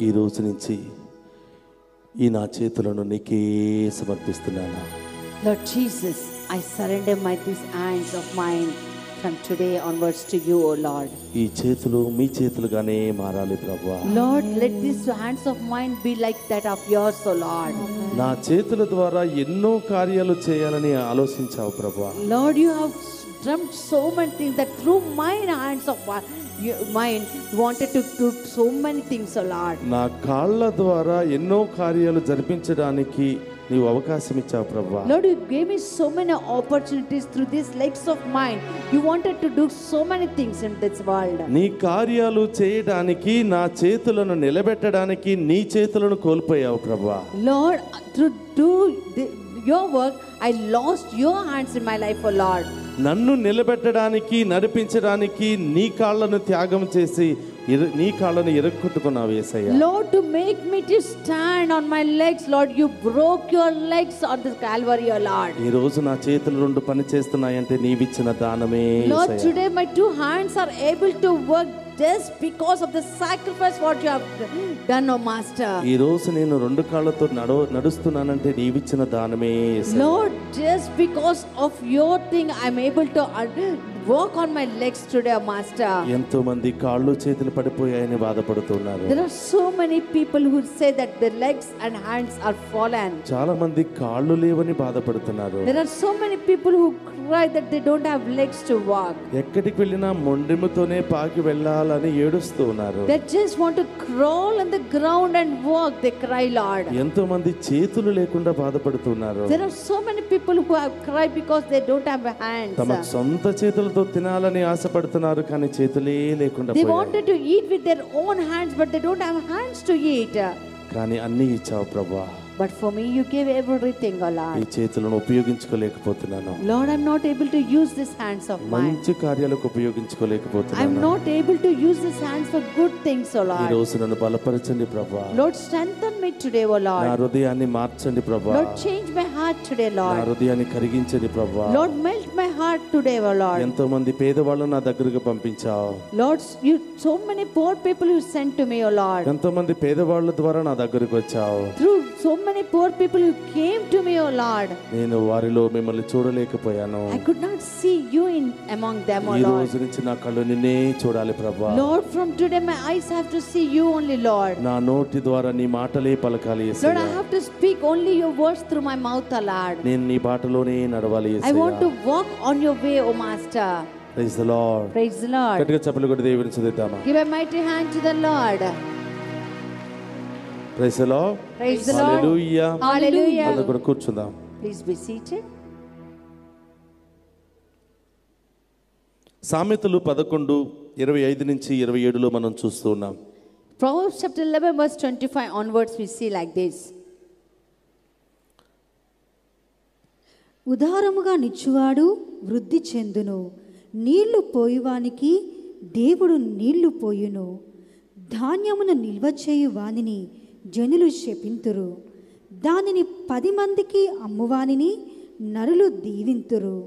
ఈ రోజు నుంచి ఈ నా చేతులను నీకే సమర్పిస్తున్నాను. Lord Jesus, I surrender these hands of mine from today onwards to you, O Lord. ఈ చేతులు మీ చేతులుగానే మారాలి ప్రభువా. Lord, let these hands of mine be like that of yours, O Lord. నా చేతుల ద్వారా ఎన్నో కార్యాలు చేయాలని ఆలోచించావు ప్రభువా. Lord, you have dreamt so many things that through my hands of mine you wanted to do so many things, O Lord. నా కాళ్ళ ద్వారా ఎన్నో కార్యాలు జరిపించడానికి నీవు అవకాశం ఇచ్చావు ప్రభువా. Lord, you gave me so many opportunities through these legs of mine. You wanted to do so many things in this world. నీ కార్యాలు చేయడానికి, నా చేతులను నిలబెట్టడానికి నీ చేతులను కోల్పోయావు ప్రభువా. Lord, to do your work, I lost your hands in my life, O Lord. నన్ను నిలబెట్టడానికి, నడిపించడానికి నీ కాళ్ళను త్యాగం చేసి నీ కాళ్ళను ఇరక్కొట్టుకున్నావు యేసయ్య. Lord, to make me to stand on my legs, Lord, you broke your legs on the Calvary, O Lord. ఈ రోజు నా చేతులు రెండు పని చేస్తున్నాయంటే నీవిచ్చిన దానమే Lord, Yesayya. today my two hands are able to work just because of the sacrifice what you have done, O Master. ఈ రోజు నేను రెండు కాళ్ళతో నడుస్తున్నానంటే నీవిచ్చిన దానమే యేసయ్య. Lord, just because of your thing I'm able to walk on my legs today, O Master. ఎంతో మంది కాళ్ళు చేతులు పడిపోయాయని బాధపడుతున్నారు. There are so many people who say that their legs and hands are fallen. చాలా మంది కాళ్ళు లేవని బాధపడుతున్నారు. There are so many people who cry that they don't have legs to walk. ఎక్కడికి వెళ్ళినా మొండెముతోనే పాకి వెళ్ళాలని ఏడుస్తూ ఉన్నారు. They just want to crawl on the ground and walk. They cry, Lord. ఎంతో మంది చేతులు లేకుండా బాధపడుతున్నారు. There are so many people who have cried because they don't have hands. తమ సొంత చేతులతో తినాలని ఆశపడుతున్నారు, కానీ చేతులే లేకుండా They పోయారు. wanted to eat with their own hands, but they don't have hands to eat. కానీ అన్నీ ఇచ్చావు ప్రభువా. But for me, you gave everything, O Lord. ఈ చేతులను ఉపయోగించుకోలేకపోతున్నాను. Lord, I'm not able to use these hands of mine. మంచి కార్యాలకు I'm ఉపయోగించుకోలేకపోతున్నాను. not able to use these hands for good things, O ఈ Lord. రోజు నన్ను బలపరచండి ప్రభువా. Lord, strengthen me today, O నా Lord. హృదయాన్ని మార్చండి ప్రభువా. Lord, change my heart today, నా Lord. హృదయాన్ని కరిగించండి ప్రభువా. Lord, melt my heart today, O Lord. ఎంతో మంది పేదవాళ్ళను నా దగ్గరకు పంపించావు. Lord, you so many poor people you sent to me, O Lord. ఎంతో మంది పేదవాళ్ళ ద్వారా నా దగ్గరకు వచ్చావు. Through so many poor people who came to me, O Lord, నేను వారిలో మిమ్మల్ని చూడలేకపోయాను. I could not see you among them, O ఈ Lord. రోజు నుంచి నా కళ్ళు నిన్నే చూడాలి ప్రభువా. Lord, from today my eyes have to see you only, Lord. నా నోటి ద్వారా నీ మాటలే పలకాలి Lord, Yesayya. I have to speak only your words through my mouth, O Lord. నేను నీ బాటలోనే నడవాలి I Yesayya. want to walk on your way, O Master. Praise the lord. Praise the Lord. గట్టిగా చప్పట్లు కొట్టి దేవుని స్తుతిద్దామా. Give a mighty hand to the Lord. Praise the lord. Praise the Lord. Hallelujah. Hallelujah. అందరూ కూడా కూర్చుందాం. Please be seated. సామెతలు 11:25 నుంచి 27లో మనం చూస్తూ ఉన్నాం. Proverbs chapter 11 verse 25 onwards we see like this. ఉదారముగా నిచ్చువాడు వృద్ధి చెందును, నీళ్లు పోయువానికి దేవుడు నీళ్లు పోయును. ధాన్యమును నిల్వ చేయు వానిని జనులు శపింతురు, దానిని 10 మందికి అమ్మువానిని నరులు దీవింతురు.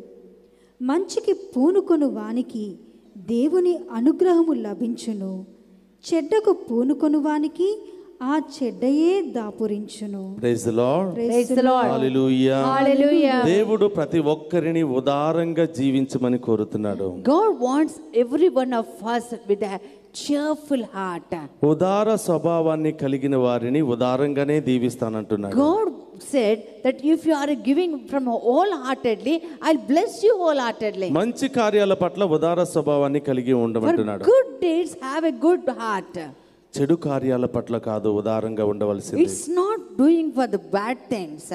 మంచికి పూనుకొను వానికి దేవుని అనుగ్రహము లభించును, చెడ్డకు పూనుకొను వానికి ఆ చెడ్డయే దాపురించును. Praise the lord. Praise the Lord. Hallelujah. Hallelujah. దేవుడు ప్రతి ఒక్కరిని ఉదారంగా జీవించమని కోరుతున్నాడు. God wants every one of us with a cheerful heart. ఉదార స్వభావాన్ని కలిగిన వారిని ఉదారంగానే దీవిస్తానంటున్నాడు. God said that if you are giving from wholeheartedly, I'll bless you wholeheartedly. మంచి కార్యాల పట్ల ఉదార స్వభావాన్ని కలిగి For ఉండమంటున్నాడు. good deeds, have a good heart. చెడు కార్యాల పట్ల కాదు ఉదారంగా ఉండవలసింది. It's not doing for the bad things.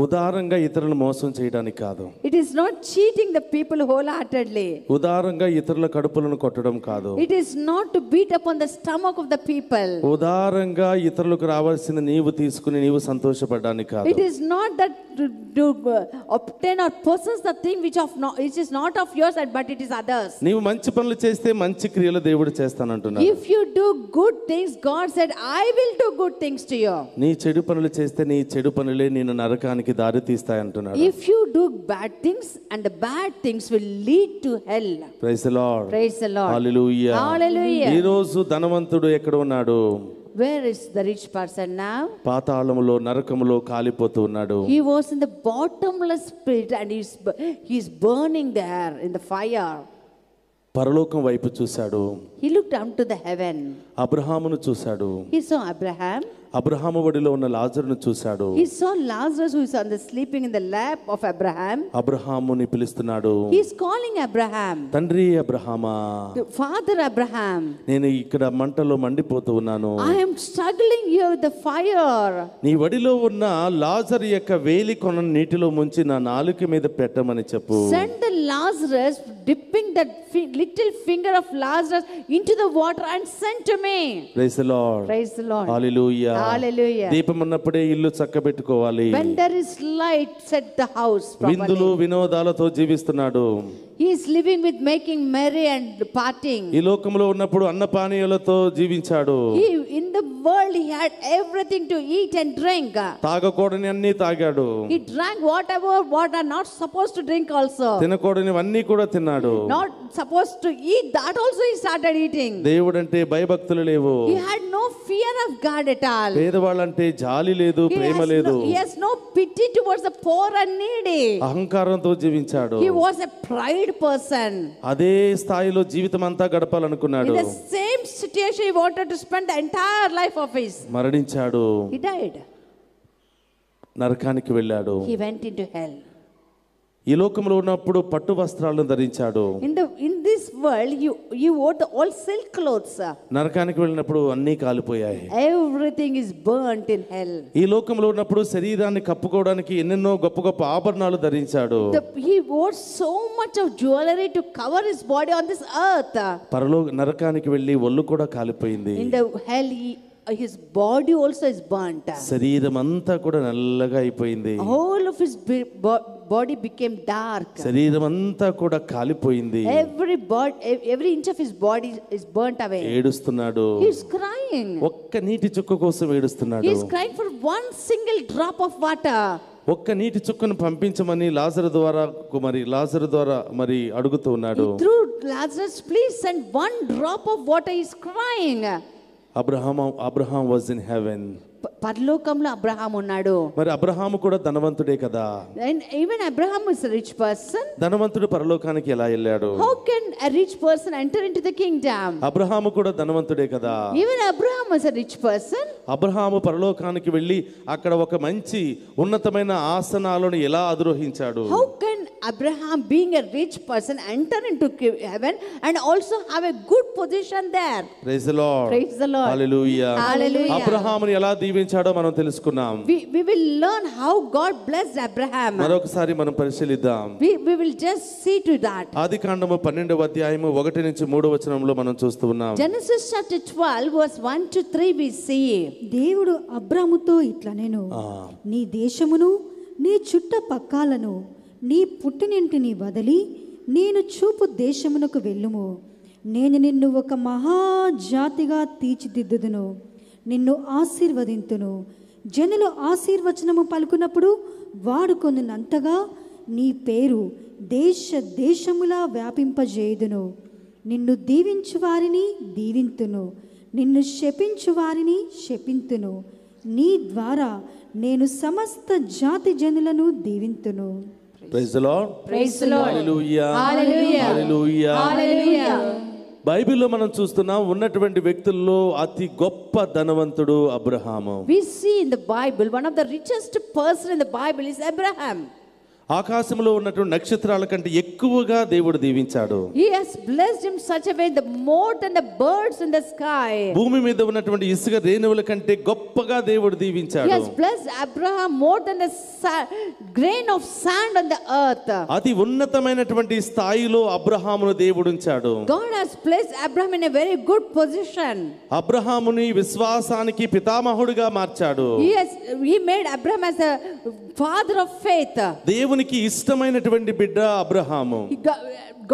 ఉదారంగా ఇతరులను మోసం చేయడానికి కాదు. It is not cheating the people wholeheartedly. ఉదారంగా ఇతరుల కడుపులను కొట్టడం కాదు. It is not to beat upon the stomach of the people. ఉదారంగా ఇతరులకు రావాల్సిన నీవు తీసుకుని నీవు సంతోషపడడానికి కాదు. It is not that to obtain or possess the thing which is not of yours, but it is others. నీవు మంచి పనులు చేస్తే మంచి క్రియలు దేవుడు చేస్తానంటున్నాడు. If you do good things, God said, I will do good things to you. నీ చెడు పనులు చేస్తే నీ చెడు పనులే నిన్ను నరకానికి నరకానికి దారి తీస్తాయి అంటున్నాడు. If you do bad things, and the bad things will lead to hell. Praise the lord. Praise the Lord. Hallelujah. Hallelujah. ఈ రోజు ధనవంతుడు ఎక్కడ ఉన్నాడు? Where is the rich person now? పాతాళములో నరకములో కాలిపోతూ ఉన్నాడు. He was in the bottomless pit and he's burning there in the fire. పరలోకం వైపు చూశాడు. He looked unto the heaven. అబ్రహామును చూశాడు. He saw Abraham. అబ్రహాము ఒడిలో ఉన్న లాజరును చూశాడు. He saw Lazarus who is on the sleeping in the lap of Abraham. అబ్రహాముని పిలుస్తున్నాడు. He is calling Abraham. తండ్రి అబ్రహామా, Father Abraham. నేను ఇక్కడ మంటలో మండిపోతూ ఉన్నాను. I am struggling here with the fire. నీ ఒడిలో ఉన్న లాజరు యొక్క వేలి కొన నీటిలో ముంచి నా నాలుక మీద పెట్టమని చెప్పు. Send the Lazarus dipping that little finger of Lazarus into the water and send to me. Praise the Lord. Praise the Lord. Hallelujah. Hallelujah. దీపం ఉన్నప్పుడే ఇల్లు చక్కబెట్టుకోవాలి. When there is light, set the house విందులు properly. వినోదాలతో జీవిస్తున్నాడు. He is living with making merry and partying. ఈ లోకంలో ఉన్నప్పుడు అన్నపానీయాలతో జీవించాడు. In the world he had everything to eat and drink. తాగకూడని అన్ని తాగాడు. He drank whatever what are not supposed to drink also. తినకూడనివన్నీ కూడా తిన్నాడు. Not supposed to eat, that also he started eating. దేవుడంటే భయభక్తులు లేవు. He had no fear of God at all. పేదవాళ్ళంటే జాలి లేదు, ప్రేమ లేదు. He has no pity towards the poor and needy. అహంకారంతో జీవించాడు. He was a pride person. అదే స్థాయిలో జీవితం అంతా గడపాలనుకున్నాడు. In the same situation he wanted to spend the entire life of his. మరణించాడు. He died. నరకానికి వెళ్ళాడు. He went into hell. ఈ లోకంలో ఉన్నప్పుడు పట్టు వస్త్రాలను ధరించాడు. In this world you wore the all silk clothes. నరకానికి వెళ్ళినప్పుడు అన్నీ కాలిపోయాయి. Everything is burnt in hell. ఈ లోకంలో ఉన్నప్పుడు శరీరాన్ని కప్పుకోవడానికి ఎన్నెన్నో గొప్ప గొప్ప ఆభరణాలు ధరించాడు. He wore so much of jewelry to cover his body on this earth. నరకానికి వెళ్ళి ఒళ్ళు కూడా కాలిపోయింది. In the hell his body also is burnt. శరీరం అంతా కూడా నల్లగా అయిపోయింది. All of his body became dark. శరీరం అంతా కూడా కాలిపోయింది. Every inch of his body is burnt away. ఏడుస్తున్నాడు. He is crying. ఒక్క నీటి చుక్క కోసం ఏడుస్తున్నాడు. He is crying for one single drop of water. ఒక్క నీటి చుక్కను పంపించమని లాజరు ద్వారా మరి అడుగుతూ ఉన్నాడు. Through Lazarus, please send one drop of water. He is crying. Abraham was in heaven. పరలోకంలో అబ్రహాం ఉన్నాడు. మరి అబ్రహాము కూడా ధనవంతుడే కదా. And even Abraham is a rich person. ధనవంతుడు పరలోకానికి ఎలా వెళ్ళాడు? How can a rich person enter into the kingdom? Abraham కూడా ధనవంతుడే కదా. Even Abraham was a rich person. Abraham పరలోకానికి వెళ్ళి అక్కడ ఒక మంచి ఉన్నతమైన ఆసనాలను ఎలా అధిరోహించాడు? How can Abraham, being a rich person, enter into heaven and also have a good position there? Praise the Lord. Praise the Lord. Hallelujah. Hallelujah. అబ్రహాముని ఎలా దీవించాడో మనం తెలుసుకున్నాం. We will learn how God blessed Abraham. మరొకసారి మనం పరిశీలిద్దాం. We will just see to that. ఆదికాండము 12వ అధ్యాయము 1 నుంచి 3 వచనంలో మనం చూస్తూ ఉన్నాం. Genesis chapter 12 verse 1 to 3 we see. దేవుడు అబ్రాముతో ఇట్లా నేను నీ దేశమును నీ చుట్టపక్కలను నీ పుట్టినింటిని వదిలి నేను చూపు దేశమునకు వెళ్ళుము. నేను నిన్ను ఒక మహాజాతిగా తీర్చిదిద్దుదును, నిన్ను ఆశీర్వదింతును. జనులు ఆశీర్వచనము పలుకున్నప్పుడు వాడుకొనున్నంతగా నీ పేరు దేశములా వ్యాపింపజేయుదును. నిన్ను దీవించు వారిని దీవింతును, నిన్ను శపించు వారిని శపింతును. నీ ద్వారా నేను సమస్త జాతి జనులను దీవింతును. Praise the Lord. Praise the Lord. Hallelujah. Hallelujah. Hallelujah. Hallelujah. బైబిల్లో మనం చూస్తున్నాం ఉన్నటువంటి వ్యక్తుల్లో అతి గొప్ప ధనవంతుడు Abraham. We see in the Bible one of the richest person in the Bible is Abraham. ఆకాశంలో ఉన్నటువంటి నక్షత్రాల కంటే ఎక్కువగా దేవుడు దీవించాడు. He has blessed him such a way the more than the birds in the sky. భూమి మీద ఉన్నటువంటి ఇసుక రేణువుల కంటే గొప్పగా దేవుడు దీవించాడు. He has blessed Abraham more than the grain of sand on the earth. అతి ఉన్నతమైనటువంటి స్థాయిలో అబ్రహామును దేవుడు ఉంచాడు. God has placed Abraham in a very good position. అబ్రహాముని విశ్వాసానికి పితామహుడిగా మార్చాడు. He made Abraham as a father of faith. దేవునికి ఇష్టమైనటువంటి బిడ్డ Abraham.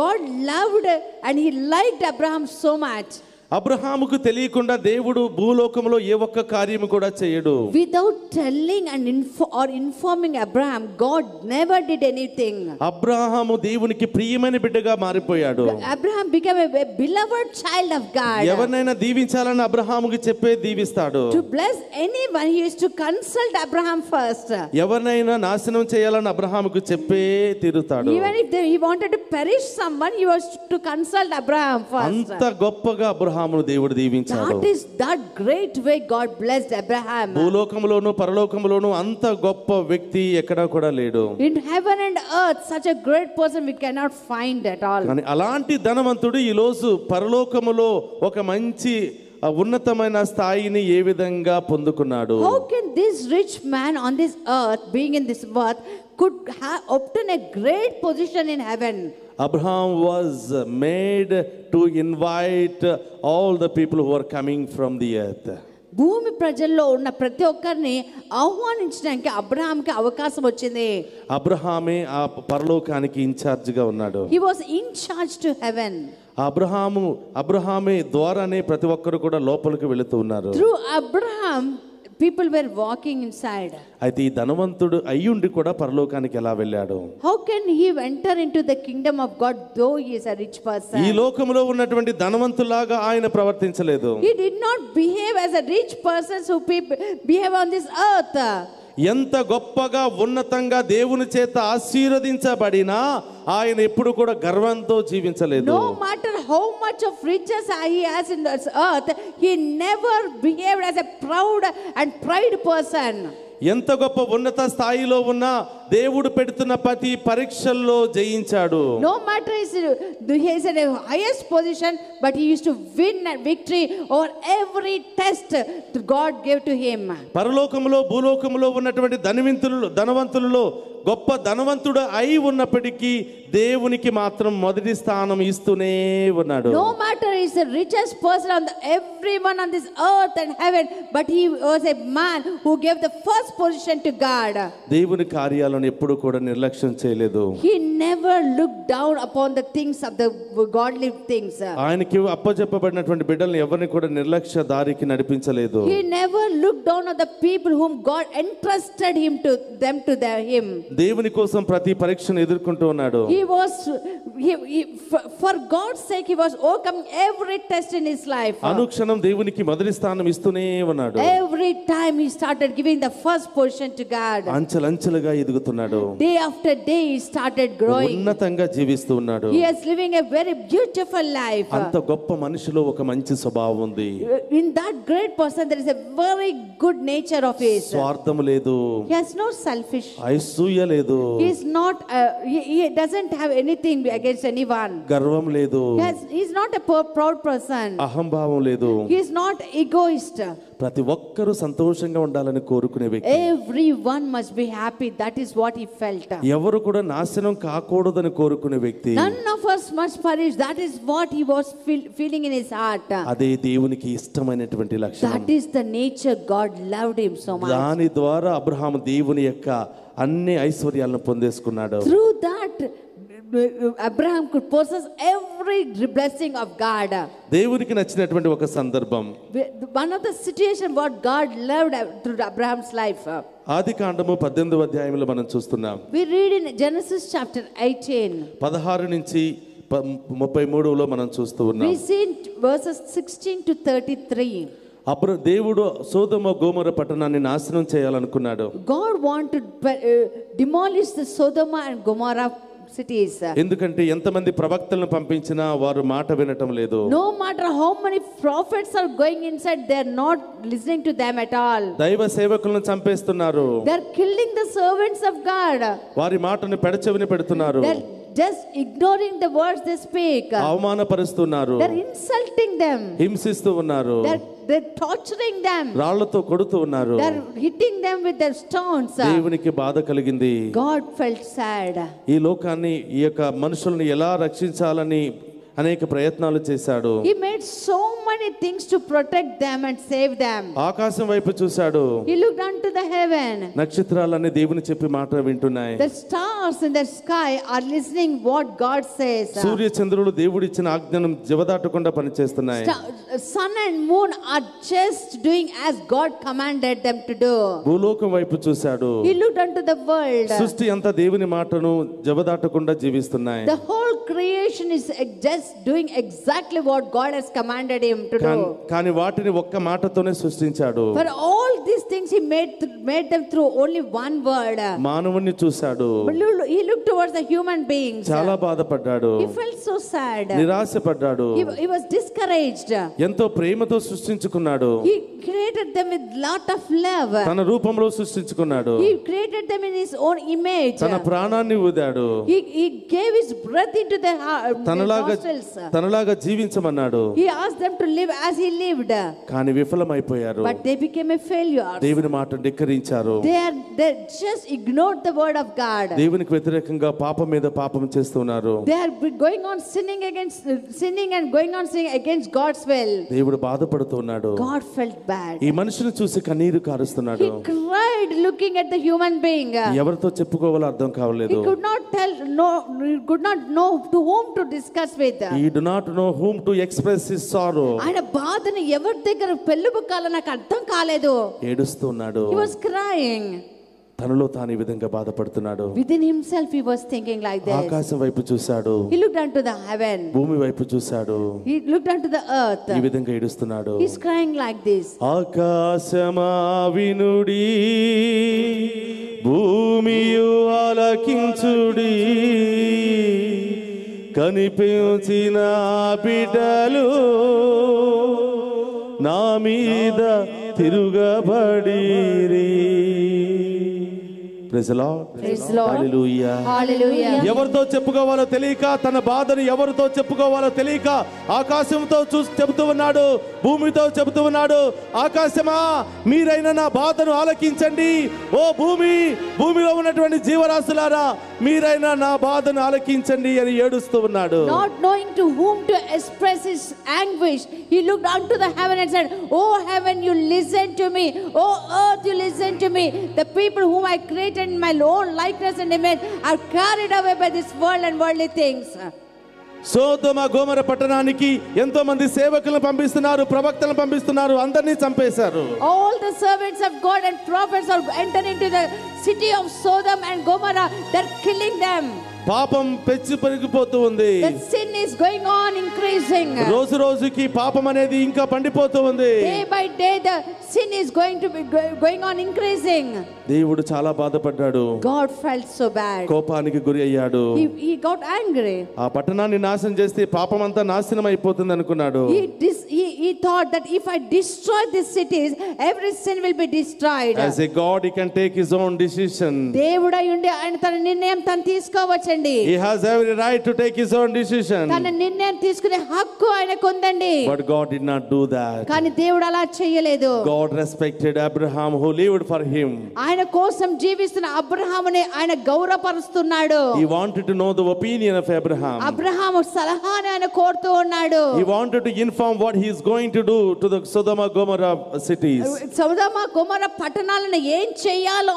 God loved and he liked Abraham so much. అబ్రహాముకు తెలియకుండా దేవుడు భూలోకంలో ఏ ఒక్క కార్యము కూడా చేయడు. Without telling and informing Abraham, God never did anything. Abraham దేవునికి ప్రియమైన బిడ్డగా మారిపోయాడు. Abraham became a beloved child of God. ఎవరినైనా దీవించాలని అబ్రహాముకి చెప్పే దీవిస్తాడు. To bless anyone, he used to consult Abraham first. ఎవరినైనా నాశనం చేయాలని అబ్రహాముకు చెప్పే తీరుతాడు. Even if he wanted to perish someone, he was to consult Abraham first. అంత గొప్పగా అబ్రహామును దేవుడు దీవించాడు. That is that great way God blessed Abraham. భూలోకములోను పరలోకములోను అంత గొప్ప వ్యక్తి ఎక్కడా కూడా లేడు. In heaven and earth, such a great person we cannot find at all. కానీ అలాంటి ధనవంతుడు ఈ రోజు పరలోకములో ఒక మంచి ఉన్నతమైన స్థాయిని ఏ విధంగా పొందుకున్నాడు? How can this rich man on this earth, being in this earth, could obtain a great position in heaven? Abraham was made to invite all the people who are coming from the earth. భూమి ప్రజల్లో ఉన్న ప్రతి ఒక్కరిని ఆహ్వానించడానికి అబ్రహాంకి అవకాశం వచ్చింది. అబ్రహామే ఆ పరలోకానికి incharge గా ఉన్నాడు. He was in charge to heaven. అబ్రహామే ద్వారానే ప్రతి ఒక్కరు కూడా లోపలికి వెళుతూ ఉన్నారు. Through Abraham, people were walking inside. అయితే ఈ ధనవంతుడు అయ్యుండి కూడా పరలోకానికి ఎలా వెళ్ళాడు? How can he enter into the kingdom of God though he is a rich person? ఈ లోకములో ఉన్నటువంటి ధనవంతులాగా ఆయన ప్రవర్తించలేదు. He did not behave as a rich person who behave on this earth. ఎంత గొప్పగా ఉన్నతంగా దేవుని చేత ఆశీర్వదించబడినా ఆయన ఎప్పుడు కూడా గర్వంతో జీవించలేదు. No matter how much of riches he has in this earth, he never behaved as a proud and pride person. ఎంత గొప్ప ఉన్నత స్థాయిలో ఉన్నా దేవుడు పెడుతున్న ప్రతి పరీక్షల్లో జయించాడు. No matter he is in a highest position, but he used to win a victory over every test that God gave to him. పరలోకములో భూలోకములో ఉన్నటువంటి ధనవంతులలో గొప్ప ధనవంతుడు అయి ఉన్నప్పటికీ దేవునికి మాత్రం మొదటి స్థానం ఇస్తూనే ఉన్నాడు. No matter he is the richest person on everyone on this earth and heaven, but he was a man who gave the first position to God. దేవుని కార్యాలను ఎప్పుడు కూడా నిర్లక్ష్యం చేయలేదు. He never looked down upon the things of the godly things. ఆయనకి అప్పచెప్పబడినటువంటి బిడ్డల్ని ఎవరిని కూడా నిర్లక్ష్య దారికి నడిపించలేదు. He never looked down on the people whom God entrusted him. దేవుని కోసం ప్రతి పరీక్షను ఎదుర్కొంటూ ఉన్నాడు. For God's sake he was overcoming every test in his life. అనుక్షణం దేవునికి మొదటి స్థానం ఇస్తూనే ఉన్నాడు. Every time he started giving the first position to God. అంచెలంచెలుగా ఎదుగుతున్నాడు. Day after day he started growing. ఉన్నతంగా జీవిస్తూ ఉన్నాడు. He is living a very beautiful life. అంత గొప్ప మనిషిలో ఒక మంచి స్వభావం ఉంది. In that great person there is a very good nature of his. స్వార్థం లేదు. He has no selfish. అసూయ లేదు. He is not he doesn't have anything against anyone. గర్వం లేదు. He is not a proud person. అహంభావం లేదు. He is not egoist. ప్రతి ఒక్కరూ సంతోషంగా ఉండాలని కోరుకునే వ్యక్తి. Everyone must be happy. That is what he felt. ఎవరు కూడా నాశనం కాకూడదని కోరుకునే వ్యక్తి. None of us must perish. That is what he was feeling in his heart. అదే దేవునికి ఇష్టమైనటువంటి లక్షణం. That is the nature God loved him so much. దాని ద్వారా అబ్రహాము దేవుని యొక్క అన్ని ఐశ్వర్యాలను పొందేసుకున్నాడు. Through that Abraham could possess every blessing of God. దేవునికి నచ్చినటువంటి ఒక సందర్భం. One of the situation what God loved through Abraham's life. ఆదికాండము 18వ అధ్యాయంలో మనం చూస్తున్నాం. We read in Genesis chapter 18. 16 నుంచి 33లో మనం చూస్తూ ఉన్నాం. We see verses 16 to 33. దేవుడు సోదొమ గోమొర పట్టణాన్ని నాశనం చేయాలనుకున్నాడు. God wanted to demolish the Sodom and Gomorrah cities. ఎందుకంటే ఎంతమంది ప్రవక్తలను పంపించినా వారు మాట వినటం లేదు. No matter how many prophets are going inside, they are not listening to them at all. దైవ సేవకులను చంపేస్తున్నారు. They are killing the servants of God. వారి మాటను పెడచెవిన పెడుతున్నారు. They are just ignoring the words they speak. అవమానపరుస్తున్నారు. They are insulting them. హింసిస్తూ ఉన్నారు. They are torturing them. రాళ్లతో కొడుతూ ఉన్నారు. They are hitting them with their stones. దేవునికి బాధ కలిగింది. God felt sad. ఈ లోకాన్ని ఈ యొక్క మనుషుల్ని ఎలా రక్షించాలని అనేక ప్రయత్నాలు చేశాడు. He made so many things to protect them and save them. ఆకాశం వైపు చూశాడు. He looked unto the heaven. నక్షత్రాలన్నీ దేవుని చెప్పి మాట వింటున్నాయి. The stars in the sky are listening what God says. సూర్య చంద్రులు దేవుడిచ్చిన ఆజ్ఞను జవదాటకుండా పనిచేస్తున్నాయి. Sun and moon are just doing as God commanded them to do. భూలోకం వైపు చూశాడు. He looked unto the world. సృష్టి అంతా దేవుని మాటను జవదాటకుండా జీవిస్తున్నాయి. The whole creation is just doing exactly what God has commanded him to do. కానీ వాటిని ఒక్క మాటతోనే సృష్టించాడు. For all these things he made them through only one word. మానవుణ్ణి చూశాడు. He looked towards the human beings. చాలా బాధపడ్డాడు. He felt so sad. నిరాశపడ్డాడు. He was discouraged. ఎంతో ప్రేమతో సృష్టించుకున్నాడు. He created them with lot of love. తన రూపంలో సృష్టించుకున్నాడు. He created them in his own image. తన ప్రాణాన్ని ఊదాడు. He gave his breath into their nostrils. తనలాగా జీవించమన్నాడు. He asked them to live as he lived. కానీ విఫలమైపోయారు. But they became a failure. దేవుని మాటను ధిక్కరించారు. They just ignored the word of God. దేవునికి వ్యతిరేకంగా పాపం మీద పాపం చేస్తున్నారు. They are going on sinning and going on sinning against God's will. దేవుడు బాధపడుతున్నాడు. God felt bad. ఈ మనిషిని చూసి కన్నీరు కారుస్తున్నాడు. He cried looking at the human being. ఎవరితో చెప్పుకోవాలో అర్థం కావలేదు. He could not know to whom to discuss with. He do not know whom to express his sorrow. ఆయన బాధను ఎవరి దగ్గర పెళ్ళుబుక్కాలో నాకు అర్థం కాలేదు. ఏడుస్తున్నాడు. He was crying. తనలో తాను ఈ విధంగా బాధపడుతున్నాడు. Within himself he was thinking like this. ఆకాశం వైపు చూశాడు. He looked unto the heaven. భూమి వైపు చూశాడు. He looked unto the earth. ఈ విధంగా ఏడుస్తున్నాడు. He's crying like this. ఆకాశమా వినుడి, భూమియు ఆలకించుడి, కనిపించిన బిడ్డలు నా మీద తిరుగబడిరి. Praise the Lord. Praise the Lord. Hallelujah. Hallelujah. ఎవరితో చెప్పుకోవాలో తెలియక, తన బాధను ఎవరితో చెప్పుకోవాలో తెలియక ఆకాశంతో చూసి చెబుతూ ఉన్నాడు, భూమితో చెబుతూ ఉన్నాడు, ఆకాశమా మీరైనా నా బాధను ఆలకించండి, ఓ భూమిలో ఉన్నటువంటి జీవరాశులారా మీరైనా నా బాధను ఆలకించండి అని ఏడుస్తూ ఉన్నాడు. Not knowing to whom to express his anguish, he looked unto the heaven and said, "Oh heaven, you listen to me. Oh earth, you listen to me. The people whom I created in my own likeness and image are carried away by this world and worldly things." Sodom గోమర పట్టణానికి ఎంతో మంది సేవకులను పంపిస్తున్నారు, ప్రవక్తలను పంపిస్తున్నారు, అందరినీ చంపేశారు. All the servants of God and prophets are entering into the city of Sodom and Gomorrah. They're killing them. పాపం పెంచి పెరిగిపోతూ ఉంది. The sin is going on increasing. రోజు రోజుకి పాపం అనేది ఇంకా పండిపోతూ ఉంది. Day by day the sin is going to be going on increasing. దేవుడు చాలా బాధపడ్డాడు. God felt so bad. కోపానికి గురి అయ్యాడు. He got angry. ఆ పట్టణాన్ని నాశనం చేస్తే పాపం అంతా నాశనం అయిపోతుంది అనుకున్నాడు. He thought that if I destroy these cities, every sin will be destroyed. As a God, he can take his own decision. దేవుడై ఉండి ఆయన తన నిర్ణయం తను తీసుకోవచ్చండి. He has every right to take his own decision. తన నిర్ణయం తీసుకునే హక్కు ఆయనకు ఉందండి. But God did not do that. కానీ దేవుడు అలా చేయలేదు. God respected Abraham who lived for him. ఆయన కోసం జీవిస్తున్న అబ్రహాముని ఆయన గౌరవపరుస్తున్నాడు. He wanted to know the opinion of Abraham. Abraham సలహాను ఆయన కోరుతూ ఉన్నాడు. He wanted to inform what he is going to do to the Sodom and Gomorrah cities. సొదొమ గొమొర్రా పట్టణాలను ఏం చేయాలో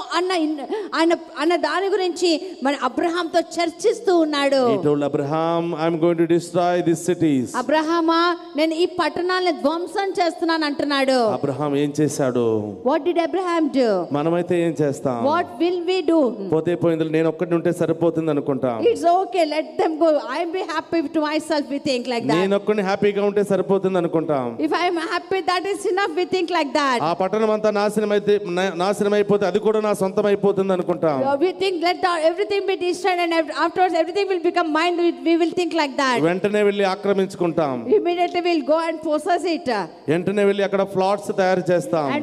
అన్న దాని గురించి మన అబ్రహాంతో చర్చిస్తూ ఉన్నాడు. He told Abraham, I'm going to destroy these cities. అబ్రహామా నేను ఈ పట్టణాలను ధ్వంసం చేస్తున్నాను అంటున్నాడు. అబ్రహాం ఏం చేశాడు? What did Abraham do? మనమైతే ఏం చేస్తాం? What will we do? పోతే పోయింది, నేను ఒక్కటి ఉంటే సరిపోతుంది అనుకుంటాం. It's okay, let them go. I'll be happy to myself, we think like that. నేను ఒక్కని హ్యాపీగా ఉంటే సరిపోతుంది అనుకుంటాం. If I am happy, that is enough, we think like that. ఆ పట్టణం అంతా నాశనం అయిపోతే అది కూడా నా సొంతం అయిపోతుంది అనుకుంటాం. We think let everything be destroyed and afterwards everything will become mine. We will think like that. వెంటనే వెళ్ళి ఆక్రమించుకుంటాం. Immediately we'll go and possess it. వెంటనే వెళ్ళి అక్కడ ఫ్లాట్స్ తయారు చేస్తాం. And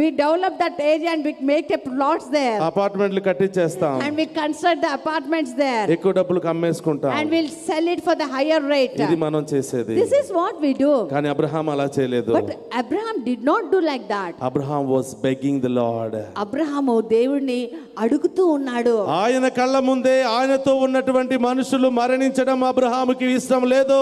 we develop that area and we make a plots there. అపార్ట్మెంట్లు కట్టించేస్తాం. And we construct the apartments there. ఎక్కువ డబ్బులకు అమ్మేసుకుంటాం. And we'll sell it for the higher rate. ఇది మనం చేసేది. This is what we do. కానీ Abraham అలా చేయలేదు. But Abraham did not do like that. Abraham was begging the Lord. Abraham దేవుణ్ణి అడుగుతూ ఉన్నాడు. ఆయన కళ్ళ ముందే ఆయనతో ఉన్నటువంటి మనుషులు మరణించడం అబ్రహాముకి ఇష్టం లేదు.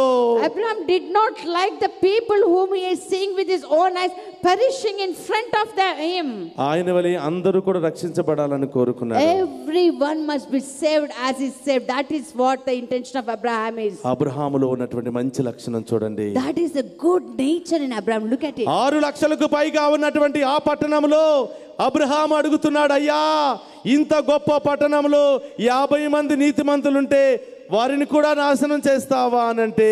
Abraham did not like the people whom he is seeing with his own eyes perishing in front of him. ఆయన వలె అందరూ కూడా రక్షించబడాలని కోరుకున్నాడు. Everyone must be saved as he is saved. That is what the intention of Abraham is. అబ్రహాములో ఉన్నటువంటి మంచి లక్షణం చూడండి. That is the good nature in Abraham. Look at it. 6 లక్షలకు పైగా ఉన్నటువంటి ఆ పట్టణంలో అబ్రహాం అడుగుతున్నాడు, అయ్యా ఇంత గొప్ప పట్టణంలో 50 మంది నీతిమంతులుంటే వారిని కూడా నాశనం చేస్తావా అనంటే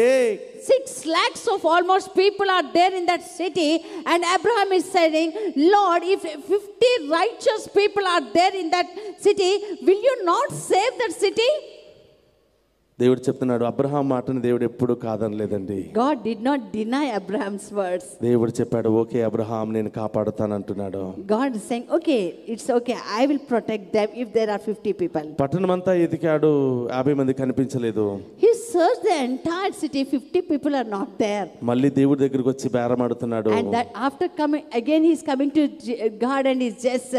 6 lakhs of almost people are there in that city, and Abraham is saying, Lord, if 50 righteous people are there in that city, will you not save that city? దేవుడు చెప్తున్నాడు, అబ్రహాం మాటని దేవుడు ఎప్పుడు కాదనలేదండి. God did not deny Abraham's words. దేవుడు చెప్పాడు, okay Abraham నేను కాపాడుతాను అంటున్నాడు. God is saying, okay, it's okay, I will protect them if there are 50 people. పట్టణమంతా ఎతికాడు, 50 మంది కనిపించలేదు. He searched the entire city, 50 people are not there. మళ్ళీ దేవుడి దగ్గరికి వచ్చి బేరమాడుతున్నాడు. And that after coming again, he is coming to God and is just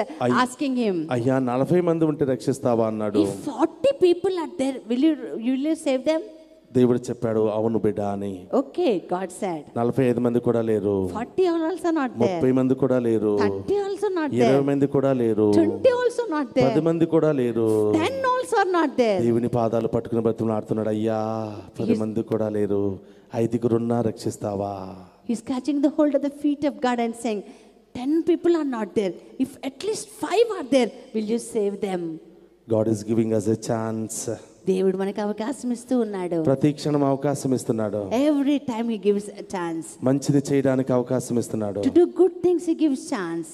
asking him, అయ్యా 40 మంది ఉంటే రక్షిస్తావా అన్నాడు. if 40 people are there, will you save them? దేవుడు చెప్పాడు, అవును బిడ్డ అని. Okay, God said. 45 మంది కూడా లేరు. 40 are also not there. 30 మంది కూడా లేరు. 30 also not there. 20 మంది కూడా లేరు. 20 also not there. 10 మంది కూడా లేరు. 10 also are not there. దేవుని పాదాలు పట్టుకుని బ్రతిమలాడుతున్నాడు, అయ్యా 10 మంది కూడా లేరు, 5గురున్నా రక్షిస్తావా? He's catching the hold of the feet of God and saying, 10 people are not there. If at least 5 are there, will you save them? God is giving us a chance. దేవుడు మనకు అవకాశం ఇస్తూ ఉన్నాడు. ప్రతి క్షణం అవకాశం ఇస్తున్నాడు. Every time he gives a chance. మంచిది చేయడానికి అవకాశం ఇస్తున్నాడు. To do good things he gives chance.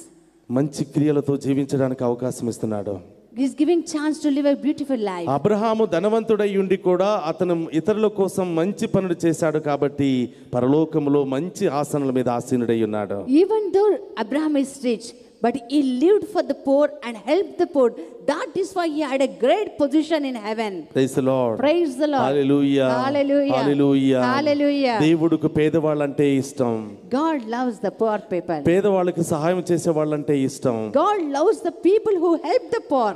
మంచి క్రియలతో జీవించడానికి అవకాశం ఇస్తున్నాడు. He's giving chance to live a beautiful life. Abraham ధనవంతుడై ఉండి కూడా అతను ఇతరుల కోసం మంచి పనులు చేశాడు కాబట్టి పరలోకములో మంచి ఆసనాల మీద ఆసీనుడై ఉన్నాడు. Even though Abraham is rich, but he lived for the poor and helped the poor. That is why he had a great position in heaven. Praise the Lord. Praise the Lord. Hallelujah. Hallelujah. Hallelujah. Hallelujah. దేవుడికి పేదవాళ్ళంటే ఇష్టం. God loves the poor people. పేదవాళ్ళకి సహాయం చేసే వాళ్ళంటే ఇష్టం. God loves the people who help the poor.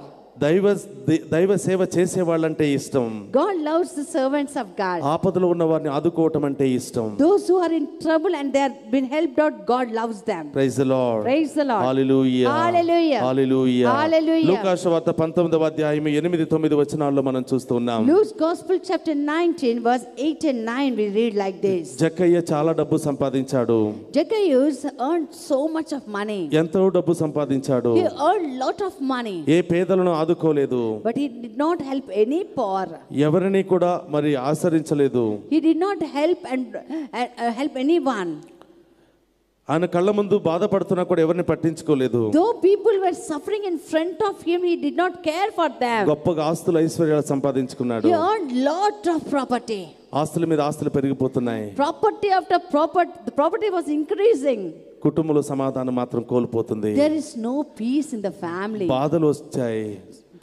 దైవ సేవ చేసే వాళ్ళంటే ఇష్టం. God loves the servants of God. ఆపదలో ఉన్న వారిని ఆదుకోవటం అంటే ఇష్టం. Those who are in trouble and they are been helped out, God loves them. Praise the Lord. Praise the Lord. Hallelujah. Hallelujah. Hallelujah. Hallelujah. లూకా సువార్త 19వ అధ్యాయం 8-9 వచనాల్లో మనం చూస్తున్నాం. Luke's Gospel chapter 19 verse 8 and 9 we read like this. జక్కయ్య చాలా డబ్బు సంపాదించాడు. Zacchaeus earned so much of money. ఎంతో డబ్బు సంపాదించాడు. He earned lot of money. ఏ పేదలను ఆదుకోలేదు. But he did not help any poor. ఎవరిని కూడా మరి ఆశ్రయించలేదు. He did not help and help anyone. ఆయన కళ్ళ ముందు బాధపడుతున్నా కూడా ఎవరిని పట్టించుకోలేదు. Though people were suffering in front of him, he did not care for them. గొప్పగా ఆస్తులు ఐశ్వర్యాలు సంపాదించుకున్నాడు. He earned lot of property. ఆస్తుల మీద ఆస్తులు పెరిగిపోతున్నాయి. Property after property, the property was increasing. కుటుంబంలో సమాధానం మాత్రం కోల్పోతుంది. There is no peace in the family. బాధలు వచ్చాయి.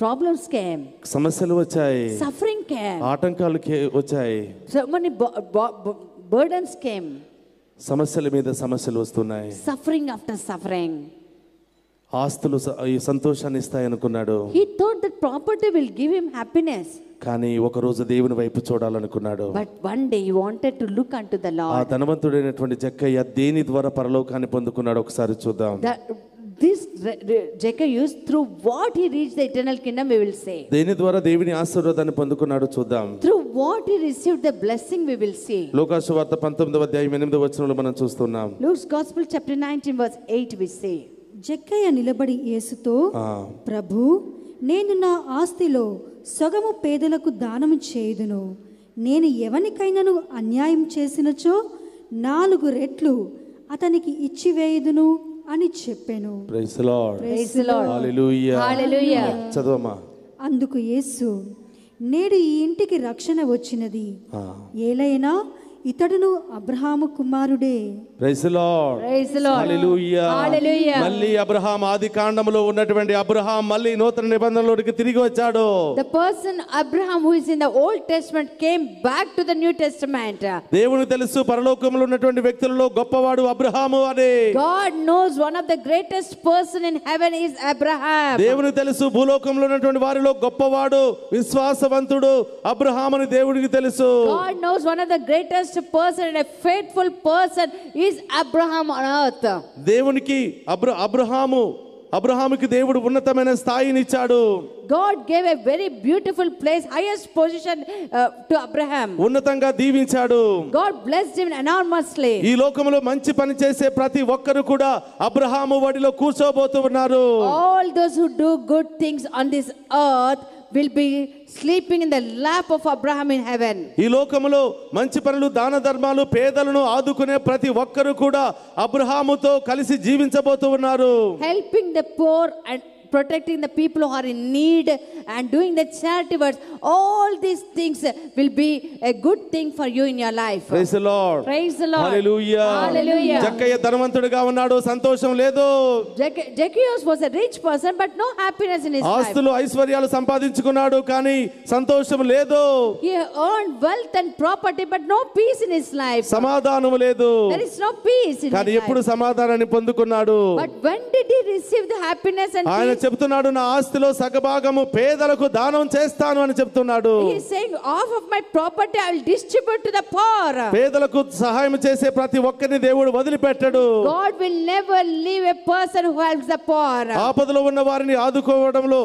Problems came. సమస్యలు వచ్చాయి. Suffering came. ఆటంకాలు వచ్చాయి. So many burdens came. సమస్యల మీద సమస్యలు వస్తున్నాయి. Suffering after suffering. ఆస్తులు ఈ సంతోషాన్ని ఇస్తాయి అనుకున్నాడు. He thought that property will give him happiness. కానీ ఒక రోజు దేవుని వైపు చూడాలనుకున్నాడు. But one day he wanted to look unto the Lord. ఆ ధనవంతుడైనటువంటి జక్కయ్య దేని ద్వారా పరలోకాన్ని పొందుకున్నాడు ఒకసారి చూద్దాం. This Zacchaeus, through what he reached the eternal kingdom, we will say. దేని ద్వారా దేవుని ఆశీర్వాదాన్ని పొందుకున్నాడు చూద్దాం. Through what he received the blessing, we will see. లూకా సువార్త 19వ అధ్యాయం 8వ వచనంలో మనం చూస్తున్నాం. Luke's Gospel chapter 19 verse 8 we say. జక్కయ్య నిలబడి యేసుతో, ప్రభు, నేను నా ఆస్తిలో సగము పేదలకు దానము చేయుదును. నేను ఎవనికైనాను అన్యాయం చేసినచో 4 రెట్లు అతనికి ఇచ్చివేయుదును అని చెప్పాను. Praise the Lord. Praise the Lord. Hallelujah. Hallelujah. చదవమ్మా. అందుకు యేసు, నేడు ఈ ఇంటికి రక్షణ వచ్చినది, ఏలైనా ఇతడును అబ్రహాము కుమారుడే. Praise the lord. Praise the Lord. Hallelujah. Hallelujah. మళ్ళీ అబ్రహాం ఆది కాండములో ఉన్నటువంటి అబ్రహాం మళ్ళీ నూతన నిబంధనలోకి తిరిగి వచ్చాడు. The person Abraham who is in the Old Testament came back to the New Testament. దేవునికి తెలుసు పరలోకంలో ఉన్నటువంటి వ్యక్తులలో గొప్పవాడు అబ్రహాము అని. God knows one of the greatest person in heaven is Abraham. దేవునికి తెలుసు భూలోకంలో ఉన్నటువంటి వారిలో గొప్పవాడు విశ్వాసవంతుడు అబ్రహాము అని దేవునికి తెలుసు. God knows one of the greatest person and a faithful person is Abraham on earth. దేవునికి అబ్రహాముకి దేవుడు ఉన్నతమైన స్థాయిని ఇచ్చాడు. God gave a very beautiful place, highest position to Abraham. ఉన్నతంగా దీవించాడు. God blessed him enormously. ఈ లోకంలో మంచి పని చేసే ప్రతి ఒక్కరు కూడా అబ్రహాము వడిలో కూర్చోబోతూ ఉన్నారు. All those who do good things on this earth will be sleeping in the lap of Abraham in heaven. ఈ లోకములో మంచి పనులు దాన ధర్మాలు పేదలను ఆదుకునే ప్రతి ఒక్కరు కూడా అబ్రహాముతో కలిసి జీవించబోతూ ఉన్నారు. Helping the poor and protecting the people who are in need and doing the charity works, all these things will be a good thing for you in your life. Praise the Lord. Praise the Lord. Hallelujah. Hallelujah. జక్కయ్య ధనవంతుడిగా ఉన్నాడు, సంతోషం లేదు. Zacchaeus was a rich person but no happiness in his life. ఆస్తులు ఐశ్వర్యాలు సంపాదించుకున్నాడు కానీ సంతోషం లేదు. He earned wealth and property but no peace in his life. సమాధానం లేదు. There is no peace in his కానీ life. ఎప్పుడు సమాధానాన్ని పొందుకున్నాడు? But when did he receive the happiness and ఆయన peace? చెప్తున్నాడు నా ఆస్తిలో సగభాగము పేదలకు దానం చేస్తాను అని చెప్తున్నాడు. He is saying half of my property I will distribute to the poor. పేదలకు సహాయం చేసే ప్రతి ఒక్కరిని దేవుడు వదిలిపెట్టడు. God will never leave a person who helps the poor. ఆపదలో ఉన్న వారిని ఆదుకోవడంలో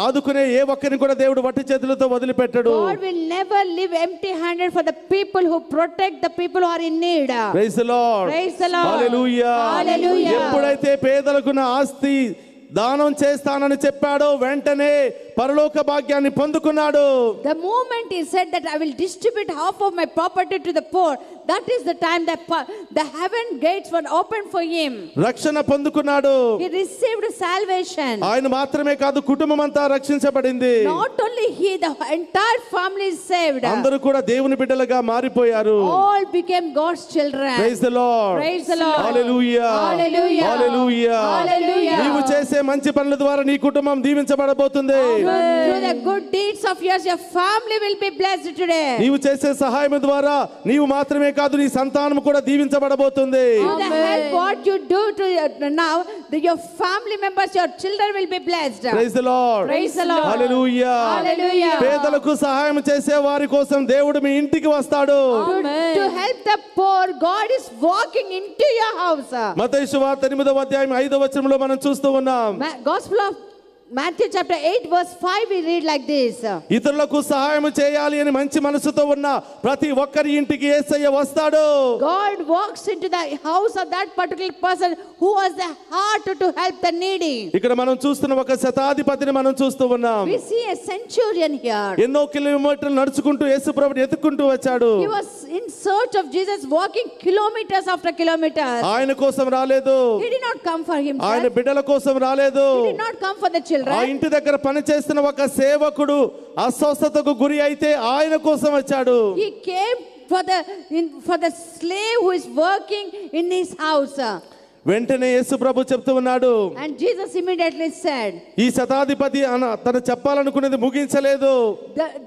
ఆదుకునే ఏ ఒక్కరిని కూడా దేవుడు వట్టి చేతులతో వదిలిపెట్టడు. God will never leave empty handed for the people who protect the people who are in need. Praise the Lord. Praise the Lord. Hallelujah. Hallelujah. ఎప్పుడైతే పేదలకు నా ఆస్తి దానం చేస్తానని చెప్పాడో వెంటనే పరలోక భాగ్యాన్ని పొందుకున్నాడు. The moment he said that I will distribute half of my property to the poor, that is the time that the heaven gates were opened for him. రక్షణ పొందుకున్నాడు. He received salvation. ఆయన మాత్రమే కాదు కుటుంబం అంతా రక్షించబడింది. Not only he, the entire family is saved. అందరూ కూడా దేవుని బిడ్డలుగా మారిపోయారు. All became God's children. Praise the Lord. Praise the Lord. Hallelujah. Hallelujah. Hallelujah. Hallelujah. నీవు చేసే మంచి పనుల ద్వారా నీ కుటుంబం దీవించబడబోతుంది. Through the good deeds of yours, your family will be blessed today. నీవు చేసే సహాయం ద్వారా నీవు మాత్రమే కాదు నీ సంతానం కూడా దీవించబడబోతుంది. Through the help what you do to now, your family members, your children will be blessed. Praise the Lord. Praise the Lord. Hallelujah. Hallelujah. పేదలకు సహాయం చేసే వారి కోసం దేవుడు మీ ఇంటికి వస్తాడు. To help the poor, God is walking into your house. మత్తయి సువార్త 8వ అధ్యాయం 5వ వచనంలో మనం చూస్తూ ఉన్నాం. Gospel of Matthew chapter 8 verse 5 we read like this. ఇతరులకు సహాయం చేయాలి అని మంచి మనసుతో ఉన్న ప్రతి ఒక్కరి ఇంటికి యేసయ్య వస్తాడు. God walks into the house of that particular person who has the heart to help the needy. ఇక్కడ మనం చూస్తున్న ఒక శతాధిపతిని మనం చూస్తూ ఉన్నాం. We see a centurion here. ఎన్నో కిలోమీటర్లు నడుచుకుంటూ యేసు ప్రభువుని ఎత్తుకుంటూ వచ్చాడు. He was in search of Jesus, walking kilometers after kilometers. ఆయన కోసం రాలేదు. He did not come for himself. ఆయన బిడ్డల కోసం రాలేదు. He did not come for the children. ఆ ఇంటి దగ్గర పని చేస్తున్న ఒక సేవకుడు అస్వస్థతకు గురి అయితే ఆయన కోసం వచ్చాడు. He came for the slave who is working in his house. వెంటనే యేసు ప్రభు చెప్తూ ఉన్నాడు. And Jesus immediately said, ఈ శతాధిపతి తను చెప్పాలనుకున్నది ముగించలేదు.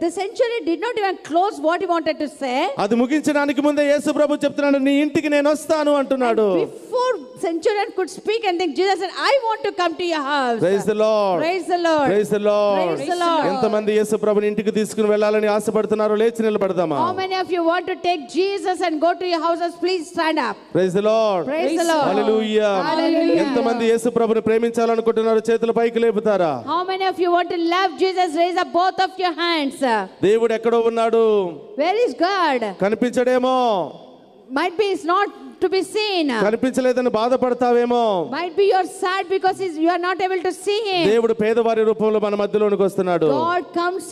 the centurion did not even close what he wanted to say. అది ముగించడానికి ముందే యేసు ప్రభు చెప్తున్నాడు నీ ఇంటికి నేను వస్తాను అంటున్నాడు. Before centurion could speak and think, Jesus said, I want to come to your house. Praise the Lord. Praise the Lord. Praise the Lord. Praise the Lord. ఎంతమంది యేసు ప్రభుని ఇంటికి తీసుకుని వెళ్ళాలని ఆశపడుతున్నారో లేచి నిలబడదామా? How many of you want to take Jesus and go to your houses? Please stand up. Praise the Lord. Praise the Lord. Hallelujah. Hallelujah. ఎంతమంది యేసు ప్రభుని ప్రేమించాలనుకుంటున్నారో చేతులు పైకి లేపుతారా? How many of you want to love Jesus? Raise up both of your hands. దేవుడు ఎక్కడో ఉన్నాడు. Where is God? కనిపించడేమో. Might be it's not to be seen. కనిపించలేదని బాధపడతావేమో. Might be you're sad because you are not able to see him. దేవుడు పేదవారి రూపంలో మన మధ్యలోనికి వస్తున్నాడు. God comes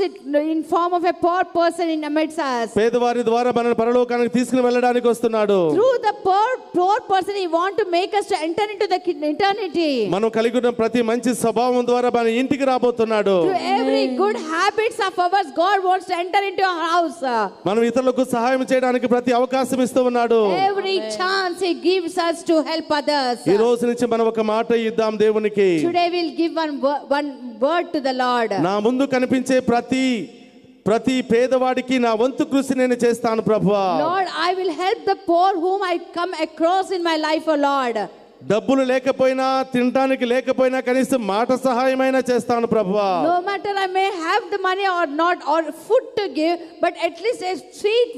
in form of a poor person in amidst us. పేదవారి ద్వారా మనల్ని పరలోకానికి తీసుకుని వెళ్ళడానికి వస్తున్నాడు. Through the poor person he want to make us to enter into the eternity. మనం కలిగి ఉన్న ప్రతి మంచి స్వభావం ద్వారా మన ఇంటికి రాబోతున్నాడు. Through every good habits of ours God wants to enter into our house. మనం ఇతరులకు సహాయం చేయడానికి ప్రతి అవకాశం ఇస్తూ ఉన్నాడు. Every chance he gives us to help others. ఈ రోజు నుంచి మనం ఒక మాట ఇద్దాం దేవునికి. Today we'll give one word to the Lord. నా ముందు కనిపించే ప్రతి పేదవాడికి నా వంతు కృషి నేను చేస్తాను ప్రభువా. Lord, I will help the poor whom I come across in my life, O Lord. డబ్బులు లేకపోయినా తినడానికి లేకపోయినా కనీసం మాట సహాయమైనా చేస్తాను ప్రభువా. No matter I may have the money or not or food to give, but at least a sweet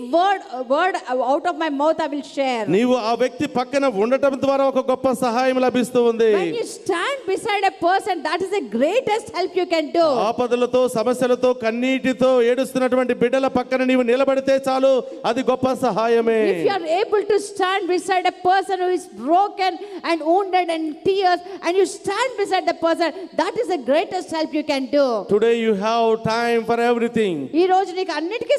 word out of my mouth I will share. నీవు ఆ వ్యక్తి పక్కన ఉండటం ద్వారా ఒక గొప్ప సహాయం లభిస్తూ ఉంది. When you stand beside a person, that is the greatest help you can do. ఆపదలతో సమస్యలతో కన్నీటితో ఏడుస్తున్నటువంటి బిడ్డల పక్కన నీవు నిలబడితే చాలు, అది గొప్ప సహాయమే. If you are able to stand beside a person who is broken and wounded and tears, and you stand beside the person, that is the greatest help you can do. Today you have time for everything. ఈ రోజు నీకు అన్నిటికీ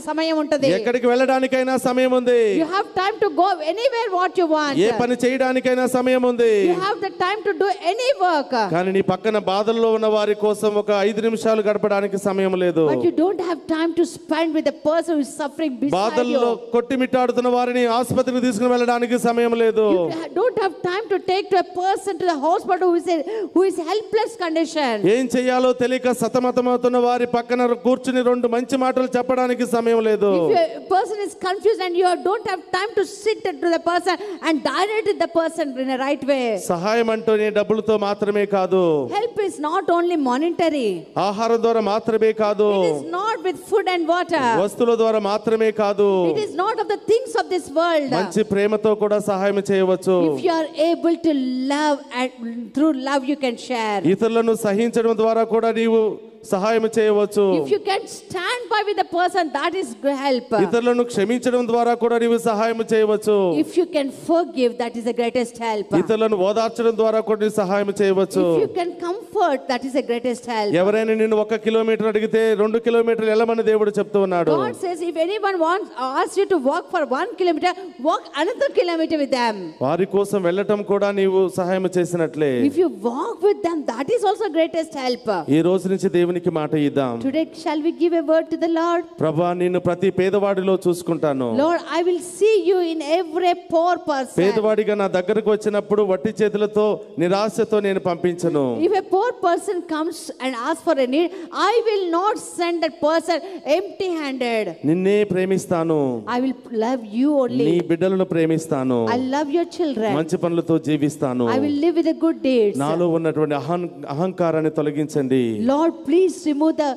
సమయం ఉంటది. ఎక్కడికి వెళ్ళడానికైనా సమయం ఉంది. You have time to go anywhere what you want. ఏ పని చేయడానికైనా సమయం ఉంది. You have the time to do any work. కానీ నీ పక్కన బాధల్లో ఉన్న వారి కోసం ఒక 5 నిమిషాలు గడపడానికి సమయం లేదు. But you don't have time to spend with the person who is suffering beside you. బాధల్లో కొట్టిమిట్టాడుతున్న వారిని ఆసుపత్రికి తీసుకుని వెళ్ళడానికి సమయం లేదు. You don't have time to take to a person to the hospital who is helpless condition. ఏం చేయాలో తెలియక సతమతమవుతున్న వారి పక్కన కూర్చుని 2 మంచి మాటలు చెప్పడానికి సమయం లేదు. If a person is confused and you don't have time to sit to the person and direct the person in a right way. సహాయం అంటేనే డబ్బులతో మాత్రమే కాదు. Help is not only monetary. ఆహారం ద్వారా మాత్రమే కాదు. It is not with food and water. వస్తువుల ద్వారా మాత్రమే కాదు. It is not of the things of this world. మంచి ప్రేమతో కూడా సహాయం చేయవచ్చు. If you are able to love, and through love you can share. ఇతరులను సహించడం ద్వారా కూడా నీవు సహాయం చేయవచ్చు. If you can stand by with the person, that is help. ఇతరులను క్షమించడం ద్వారా కూడా నీవు సహాయం చేయవచ్చు. If you can forgive, that is the greatest help. ఇతరులను ఓదార్చడం ద్వారా కూడా నీవు సహాయం చేయవచ్చు. If you can comfort, that is the greatest help. ఎవరైనా నిన్ను 1 కిలోమీటర్ అడిగితే 2 కిలోమీటర్లు వెళ్ళమని దేవుడు చెప్తూ ఉన్నాడు. God says if anyone asks you to walk for 1 kilometer, walk another kilometer with them. వారి కోసం వెళ్ళటం కూడా నీవు సహాయం చేసినట్లే. If you walk with them, that is also greatest help. ఈ రోజు నుంచి దేవునికి మాట ఇద్దాం. Today shall we give a word to the Lord? ప్రభువా, నిన్ను ప్రతి పేదవాడిలో చూసుకుంటాను. Lord, I will see you in every poor person. పేదవాడిగా నా దగ్గరకు వచ్చినప్పుడు వట్టి చేతులతో నిరాశతో నేను పంపించను. If a poor person comes and asks for a need, I will not send that person empty handed. నిన్నే ప్రేమిస్తాను. I will love you only. నీ బిడ్డలను ప్రేమిస్తాను. I love your children. మంచి పనులతో జీవిస్తాను. I will live with the good deeds. నాలో ఉన్నటువంటి అహంకారాన్ని తొలగించండి. Lord, please remove the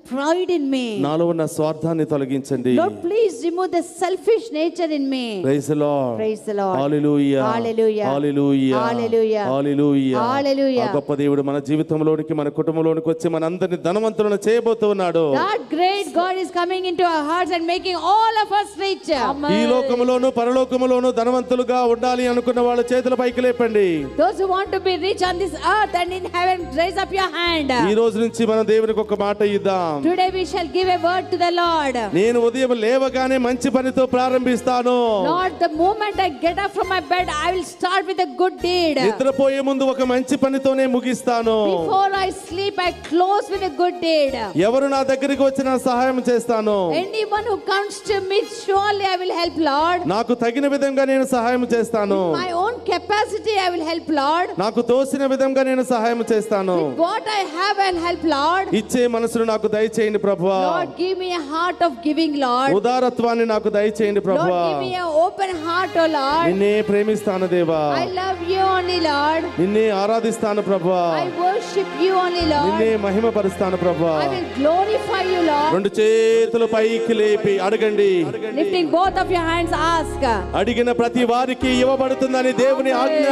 pride in me. నాలో ఉన్న స్వార్థాన్ని తొలగించండి. Lord, please remove the selfish nature in me. Praise the Lord. Praise the Lord. Hallelujah. Hallelujah. Hallelujah. Hallelujah. Hallelujah. Hallelujah. ఆ గొప్ప దేవుడు మన జీవితంలోనికి మన కుటుంబంలోనికి వచ్చి మనందరిని ధనవంతులను చేయబోతున్నాడు. That great God is coming into our hearts and making all of us rich. ఈ లోకములోను పరలోకములోను ధనవంతులుగా ఉండాలి అనుకున్న వాళ్ళ చేతుల పైకి లేపండి. Those who want to be rich on this earth and in heaven, raise up your hand. ఈ రోజు నుంచి మనం దేవునికి ఒక మాట ఇద్దాం. Today we shall give a word to the Lord. నేను ఉదయం లేవగానే మంచి పనితో ప్రారంభిస్తాను. Lord, the moment I get up from my bed, I will start with a good deed. నిద్రపోయే ముందు ఒక మంచి పనితోనే ముగిస్తాను. Before I sleep, I close with a good deed. ఎవరు నా దగ్గరికి వచ్చినా సహాయం చేస్తాను. Anyone who comes to me, surely I will help, Lord. నాకు తగిన విధంగా నేను సహాయం చేస్తాను. My own capacity, I will help, Lord. నాకు తోసిన విధంగా నేను సహాయం చేస్తాను. With what I have, I'll help, Lord. ఇచ్చే మనసును నాకు దయచేయండి ప్రభువా. Lord, give me a heart of giving, Lord. ఉదారత్వాన్ని నాకు దయచేయండి Lord, ప్రభువా. give me an open heart, oh Lord. నిన్నే ప్రేమిస్తాను దేవా. I love you only, Lord. నిన్నే ఆరాధిస్తాను ప్రభువా. I worship you only, నిన్నే Lord. మహిమపరుస్తాను ప్రభువా. I will glorify you, Lord. 2 చేతులు పైకి లేపి అడగండి. Lifting both of your hands, ask. అడిగిన ప్రతి వారికి ఇవ్వబడుతుందని దేవుని ఆజ్ఞ.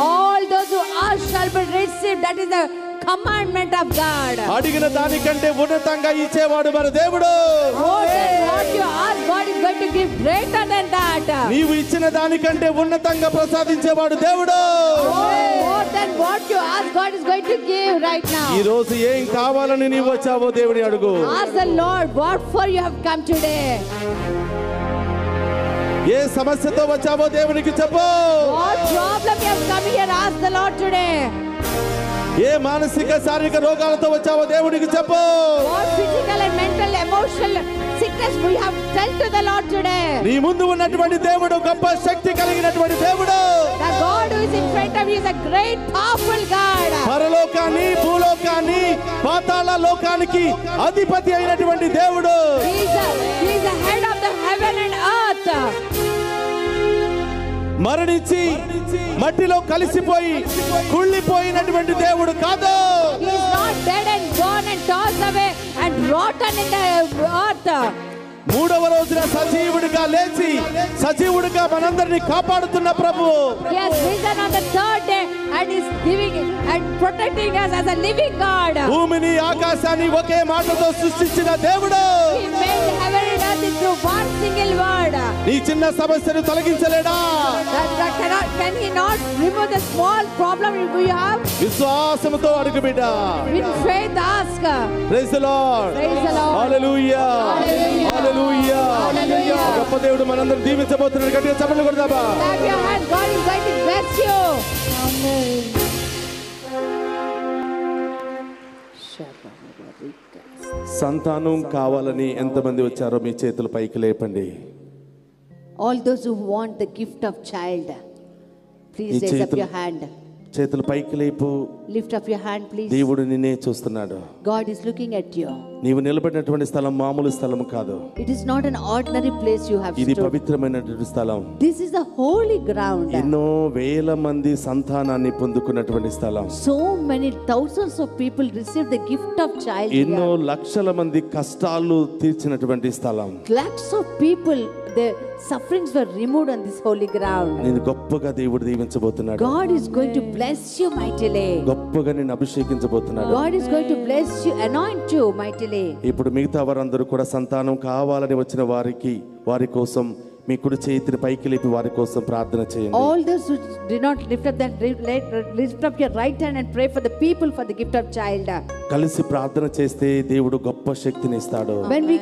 All those who ask shall be received. That is the commandment of God. అడిగిన దానికంటే ఉన్నతంగా ఇచ్చేవాడు మన దేవుడు. More than what you ask, God is going to give greater than that. నీవు ఇచ్చిన దానికంటే ఉన్నతంగా ప్రసాదించేవాడు దేవుడు. More than what you ask, God is going to give right now. ఈ రోజు ఏం కావాలని నీవు వచ్చావో దేవుని అడుగు. Ask the Lord what for you have come today. ఏ సమస్యతో వచ్చావో దేవునికి చెప్పు. What problem you have come here? Ask the Lord today. ఏ మానసిక శారీరక రోగాలతో వచ్చావో దేవునికి చెప్పు. What physical and mental emotional sickness we have tell to the Lord today. నీ ముందు ఉన్నటువంటి దేవుడు గొప్ప శక్తి కలిగినటువంటి దేవుడు. The God who is in front of you is a great powerful God. పరలోకాన్ని భూలోకాన్ని పాతాళ లోకానికి అధిపతి అయినటువంటి దేవుడు. He is the head of the heaven and earth. మరణించి మట్టిలో కలిసిపోయి కుళ్ళిపోయినటువంటి దేవుడు కాదు. He is not dead and gone and tossed away and rotten in the earth. మూడవ రోజున సజీవుడిగా లేచి సజీవుడిగా మనందరినీ కాపాడుతున్న ప్రభువు. He has risen on the third day and is giving and protecting us as a living God. భూమిని ఆకాశాన్ని ఒకే మాటతో సృష్టించిన దేవుడు. He made heaven and earth into one single word. నీ చిన్న సమస్యను తొలగించలేడా? Can he not remove the small problem you have? విశ్వాసముతో అడుగు బిడ్డ. In faith ask. Praise the Lord. Praise the Lord. Hallelujah. Hallelujah. Hallelujah. గొప్ప దేవుడు మనందరం దీవించబోతున్నాడు. గట్టిగా చప్పట్లు కొడదామా? Clap your hands. God is going to bless you. Amen. సంతానం కావాలని ఎంతమంది వచ్చారో మీ చేతులు పైకి లేపండి. All those who want the gift of child, please raise up your hand. చేతులు పైకి లేపు. Lift up your hand, please. దేవుడు నిన్నే చూస్తున్నాడు. God is looking at you. నీవు నిలబడినటువంటి స్థలం మామూలు స్థలం కాదు. It is not an ordinary place you have ఇది stood. పవిత్రమైనటువంటి స్థలం. This is the holy ground. ఎన్నో వేల మంది సంతానాన్ని పొందుకున్నటువంటి స్థలం. So many thousands of people receive the gift of child. ఎన్నో లక్షల మంది కష్టాలు తీర్చినటువంటి స్థలం. Lakhs of people, their sufferings were removed on this holy ground. నేను గొప్పగా దేవుడు దీవించబోతున్నాడు. God is going to bless you mightily. గొప్పగా నేను అభిషేకించబోతున్నాడు. God is going to bless you, anoint you mightily. ఇప్పుడు మిగతా వారందరూ కూడా సంతానం కావాలని వచ్చిన వారి కోసం మీ కుడి చేతిని పైకి లేపి వారి కోసం ప్రార్థన చేయండి. All those who did not lift up your right hand and pray for the people for the gift of child. కలిసి ప్రార్థన చేస్తే దేవుడు గొప్ప శక్తిని ఇస్తాడు. When we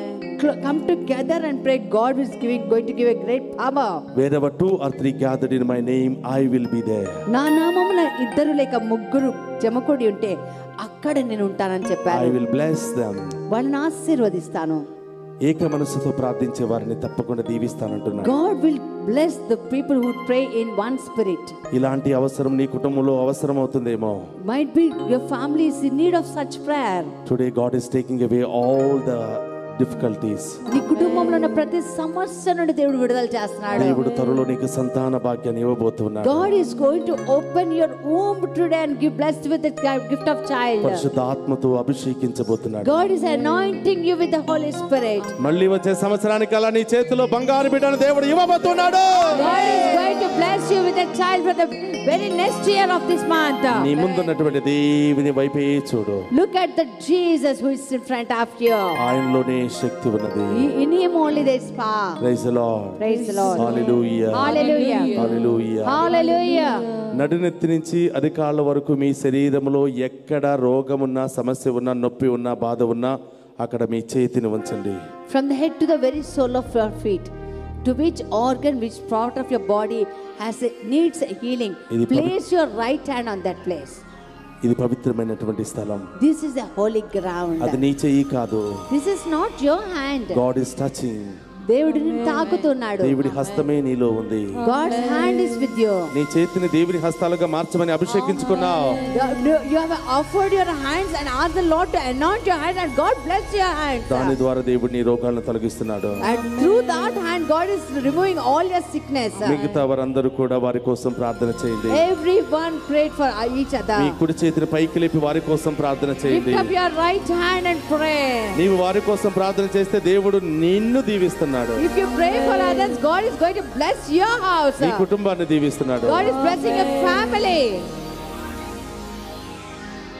come together and pray, God is going to give a great power. Wherever 2 or 3 gathered in my name, I will be there. నా నామమున ఇద్దరు లేక ముగ్గురు జమకూడి ఉంటే అక్కడ నేను ఉంటానని చెప్పారు. I will bless them. వాళ్ళని ఆశీర్వదిస్తాను. ఏక మనసుతో ప్రార్థించే వారిని తప్పకుండా దీవిస్తానంటున్నాను. God will bless the people who pray in one spirit. ఇలాంటి అవసరం నీ కుటుంబంలో అవసరం అవుతుందేమో. Might be your family is in need of such prayer. Today God is taking away all the difficulties. నీ కుటుంబంలో ఉన్న ప్రతి సమస్య నుండి దేవుడు విడుదల చేస్తున్నాడు. దేవుడు త్వరలో నీకు సంతాన భాగ్యాన్ని ఇవ్వబోతున్నాడు. God is going to open your womb today and give blessed with the gift of child. పరిశుద్ధాత్మతో అభిషేకించబోతున్నాడు. God is anointing you with the Holy Spirit. మళ్ళీ వచ్చే సంవత్సరానికి అలా నీ చేతిలో బంగారు బిడ్డను దేవుడు ఇవ్వబోతున్నాడు. God is going to bless you with a child for the very next year of this month. నీ ముందున్నటువంటి దేవుని వైపే చూడు. Look at the Jesus who is in front of you. ఆయనలోనే శక్తి ఉన్నది. In him only there is power. Praise the Lord. Praise the Lord. Hallelujah. Hallelujah. Hallelujah. Hallelujah. నడునెత్తి నుంచి అరికాళ్ళ వరకు మీ శరీరంలో ఎక్కడ రోగం ఉన్నా, సమస్య ఉన్నా, నొప్పి ఉన్నా, బాధ ఉన్నా అక్కడ మీ చేతిని ఉంచండి. From the head to the very sole of your feet, to which organ, which part of your body needs a healing, place your right hand on that place. ఇది పవిత్రమైనటువంటి స్థలం. This is a holy ground. అది నీ చెయ్యి కాదు. This is not your hand. God is touching. దేవుడిని తాకుతున్నాడు. దేవుడి హస్తమే నీలో ఉంది. God's hand is with you. నీ చేతిని దేవుని హస్తాలుగా మార్చమని అభిషేకించుకున్నావు. You have offered your hands and asked the Lord to anoint your hand and God bless your hands. దాని ద్వారా దేవుడు నీ రోగాలను తొలగిస్తున్నాడు. And through that hand God is removing all your sickness. మిగతా వారందరూ కూడా వారి కోసం ప్రార్థన చేయండి. Everyone prayed for each other. మీ కుడి చేతిని పైకి లేపి వారి కోసం ప్రార్థన చేయండి. Lift up your right hand and pray. నీవు వారి కోసం ప్రార్థన చేస్తే దేవుడు నిన్ను దీవిస్తున్నాడు. If you pray for others, God is going to bless your house. నీ కుటుంబాన్ని దీవిస్తున్నాడు. God is blessing your family.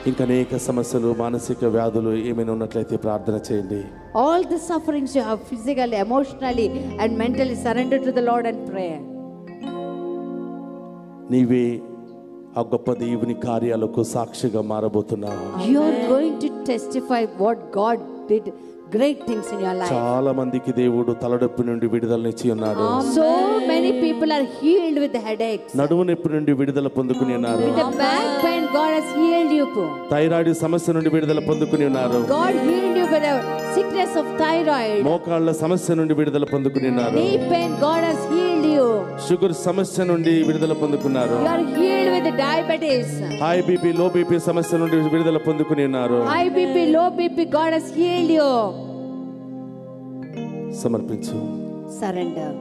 ఇంకా అనేక సమస్యలు, మానసిక వ్యాధులు ఏమైనా ఉన్నట్లయితే ప్రార్థన చేయండి. All the sufferings you have physically, emotionally and mentally, surrender to the Lord and pray. నీవే ఆ గొప్ప దేవుని కార్యాలకు సాక్షిగా మారబోతున్నావు. You are going to testify what God did, great things in your life. చాలా మందికి దేవుడు తలనొప్పి నుండి విడుదలనిచ్చి ఉన్నాడు. So many people are healed with the headaches. నడుము నొప్పి నుండి విడుదల పొందుకుని ఉన్నారు. With the back pain, God has healed you. Thyroid సమస్య నుండి విడుదల పొందుకుని ఉన్నారు. God healed you with the sickness of thyroid. మోకాళ్ళ సమస్య నుండి విడుదల పొందుకుని ఉన్నారు. Knee pain, God has healed you. Sugar సమస్య నుండి విడుదల పొందుకున్నారు. You are healed with the diabetes. High BP, low BP సమస్య నుండి విడుదల పొందుకుని ఉన్నారు. High BP, low BP, God has healed you. సమర్పించు. Surrender.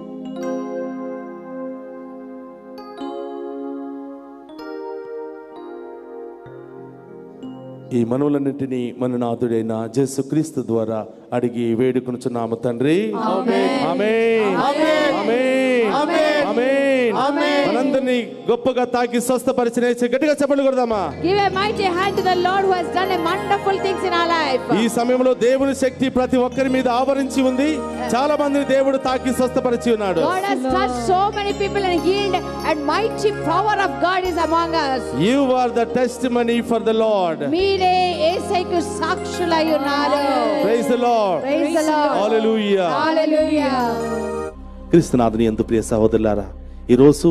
ఈ మనవులన్నింటినీ మన నాథుడైన యేసుక్రీస్తు ద్వారా అడిగి వేడుకొనుచున్నాము తండ్రి. ఆమేన్. ఆమేన్. ఆమేన్. ఆమేన్. మనందరినీ గొప్పగా తాకి స్వస్థపరిచిన యేసు గట్టిగా చప్పట్లు కొడదామా? Give a mighty hand to the Lord who has done a wonderful things in our life. ఈ సమయంలో దేవుని శక్తి ప్రతి ఒక్కరి మీద ఆవరించి ఉంది. చాలా మందిని దేవుడు తాకి స్వస్థపరిచి ఉన్నాడు. God has touched so many people and healed, and mighty power of God is among us. You are the testimony for the Lord. మీరే యేసయ్యకు సాక్షులై ఉన్నారు. Praise the Lord. Praise the Lord. Hallelujah. Hallelujah. క్రీస్తునాథుని యందు ప్రియ సహోదరులారా, ఈరోజు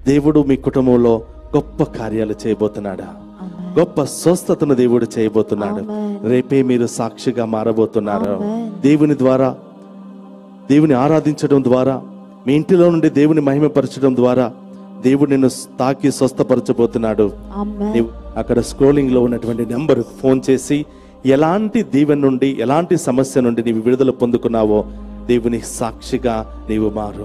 దేవుడు మీ కుటుంబంలో గొప్ప కార్యాలు చేయబోతున్నాడు. గొప్ప స్వస్థతను దేవుడు చేయబోతున్నాడు. రేపే మీరు సాక్షిగా మారబోతున్నారు. దేవుని ద్వారా, దేవుని ఆరాధించడం ద్వారా, మీ ఇంటిలో నుండి దేవుని మహిమపరచడం ద్వారా దేవుడు నిన్ను తాకి స్వస్థపరచబోతున్నాడు. నీవు అక్కడ స్క్రోలింగ్ లో ఉన్నటువంటి నెంబర్ ఫోన్ చేసి ఎలాంటి దీవెన నుండి, ఎలాంటి సమస్య నుండి నీవు విడుదల పొందుకున్నావో దేవుని సాక్షిగా నీవు మారు.